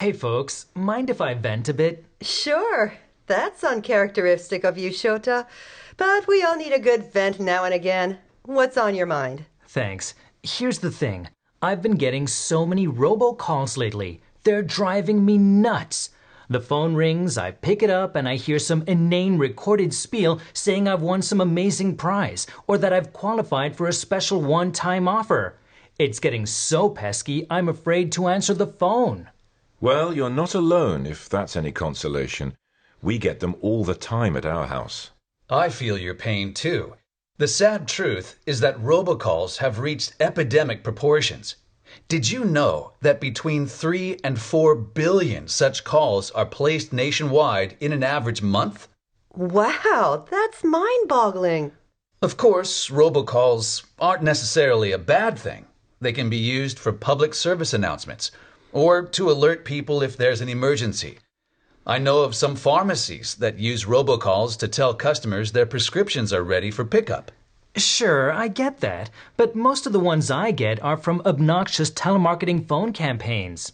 Hey folks, mind if I vent a bit? Sure, that's uncharacteristic of you, Shota. But we all need a good vent now and again. What's on your mind? Thanks. Here's the thing. I've been getting so many robocalls lately. They're driving me nuts. The phone rings, I pick it up, and I hear some inane recorded spiel saying I've won some amazing prize or that I've qualified for a special one-time offer. It's getting so pesky, I'm afraid to answer the phone. Well, you're not alone, if that's any consolation. We get them all the time at our house. I feel your pain too. The sad truth is that robocalls have reached epidemic proportions. Did you know that between 3 and 4 billion such calls are placed nationwide in an average month? Wow, that's mind-boggling. Of course, robocalls aren't necessarily a bad thing. They can be used for public service announcements or to alert people if there's an emergency. I know of some pharmacies that use robocalls to tell customers their prescriptions are ready for pickup. Sure, I get that, but most of the ones I get are from obnoxious telemarketing phone campaigns.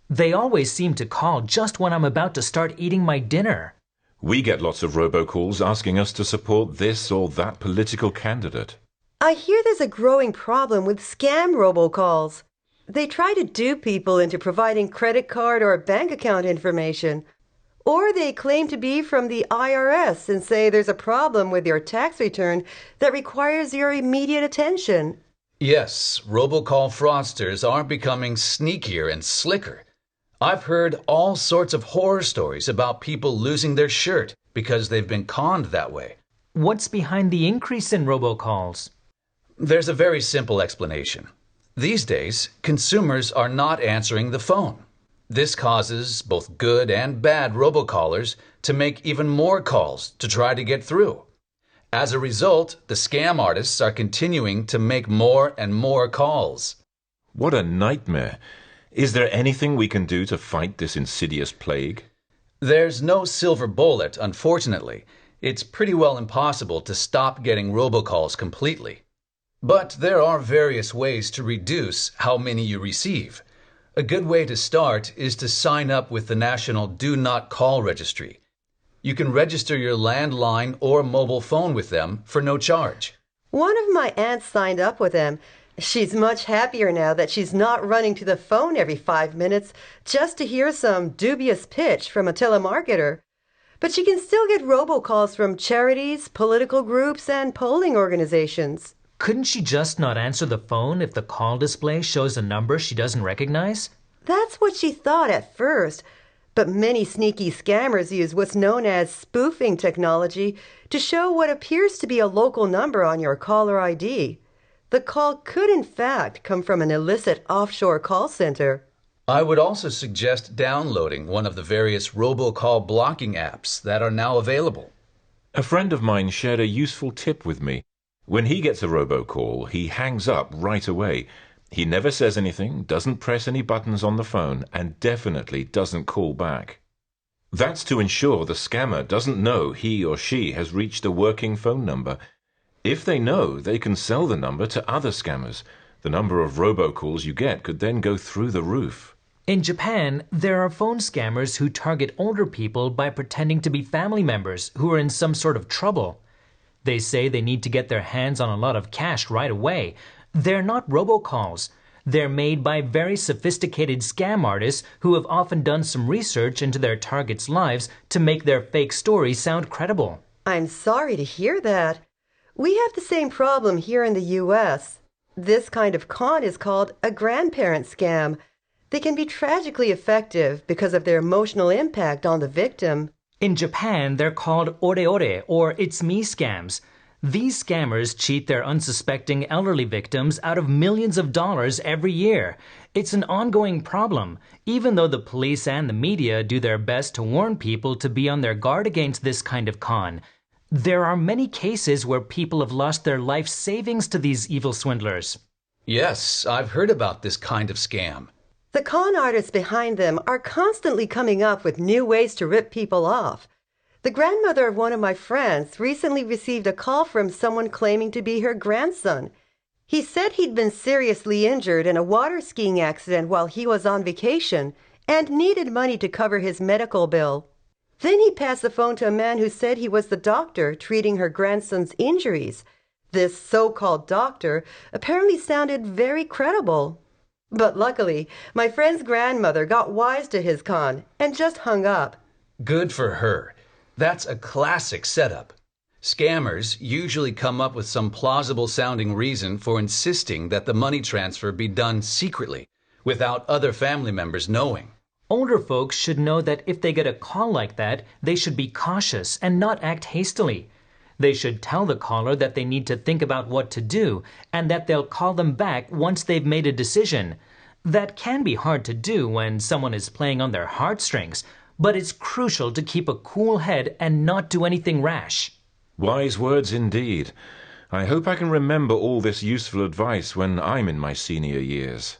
They always seem to call just when I'm about to start eating my dinner. We get lots of robocalls asking us to support this or that political candidate. I hear there's a growing problem with scam robocalls. They try to dupe people into providing credit card or bank account information. Or they claim to be from the IRS and say there's a problem with your tax return that requires your immediate attention. Yes, robocall fraudsters are becoming sneakier and slicker. I've heard all sorts of horror stories about people losing their shirt because they've been conned that way. What's behind the increase in robocalls? There's a very simple explanation. These days, consumers are not answering the phone. This causes both good and bad robocallers to make even more calls to try to get through. As a result, the scam artists are continuing to make more and more calls. What a nightmare. Is there anything we can do to fight this insidious plague? There's no silver bullet, unfortunately. It's pretty well impossible to stop getting robocalls completely. But there are various ways to reduce how many you receive. A good way to start is to sign up with the National Do Not Call Registry. You can register your landline or mobile phone with them for no charge. One of my aunts signed up with them. She's much happier now that she's not running to the phone every 5 minutes just to hear some dubious pitch from a telemarketer. But she can still get robocalls from charities, political groups, and polling organizations. Couldn't she just not answer the phone if the call display shows a number she doesn't recognize? That's what she thought at first. But many sneaky scammers use what's known as spoofing technology to show what appears to be a local number on your caller ID. The call could in fact come from an illicit offshore call center. I would also suggest downloading one of the various robocall blocking apps that are now available. A friend of mine shared a useful tip with me. When he gets a robocall, he hangs up right away. He never says anything, doesn't press any buttons on the phone, and definitely doesn't call back. That's to ensure the scammer doesn't know he or she has reached a working phone number. If they know, they can sell the number to other scammers. The number of robocalls you get could then go through the roof. In Japan, there are phone scammers who target older people by pretending to be family members who are in some sort of trouble. They say they need to get their hands on a lot of cash right away. They're not robocalls. They're made by very sophisticated scam artists who have often done some research into their targets' lives to make their fake stories sound credible. I'm sorry to hear that. We have the same problem here in the U.S. This kind of con is called a grandparent scam. They can be tragically effective because of their emotional impact on the victim. In Japan, they're called ore or it's me scams. These scammers cheat their unsuspecting elderly victims out of millions of dollars every year. It's an ongoing problem, even though the police and the media do their best to warn people to be on their guard against this kind of con. There are many cases where people have lost their life savings to these evil swindlers. Yes, I've heard about this kind of scam. The con artists behind them are constantly coming up with new ways to rip people off. The grandmother of one of my friends recently received a call from someone claiming to be her grandson. He said he'd been seriously injured in a water skiing accident while he was on vacation and needed money to cover his medical bill. Then he passed the phone to a man who said he was the doctor treating her grandson's injuries. This so-called doctor apparently sounded very credible. But luckily, my friend's grandmother got wise to his con and just hung up. Good for her. That's a classic setup. Scammers usually come up with some plausible sounding reason for insisting that the money transfer be done secretly, without other family members knowing. Older folks should know that if they get a call like that, they should be cautious and not act hastily. They should tell the caller that they need to think about what to do and that they'll call them back once they've made a decision. That can be hard to do when someone is playing on their heartstrings, but it's crucial to keep a cool head and not do anything rash. Wise words indeed. I hope I can remember all this useful advice when I'm in my senior years.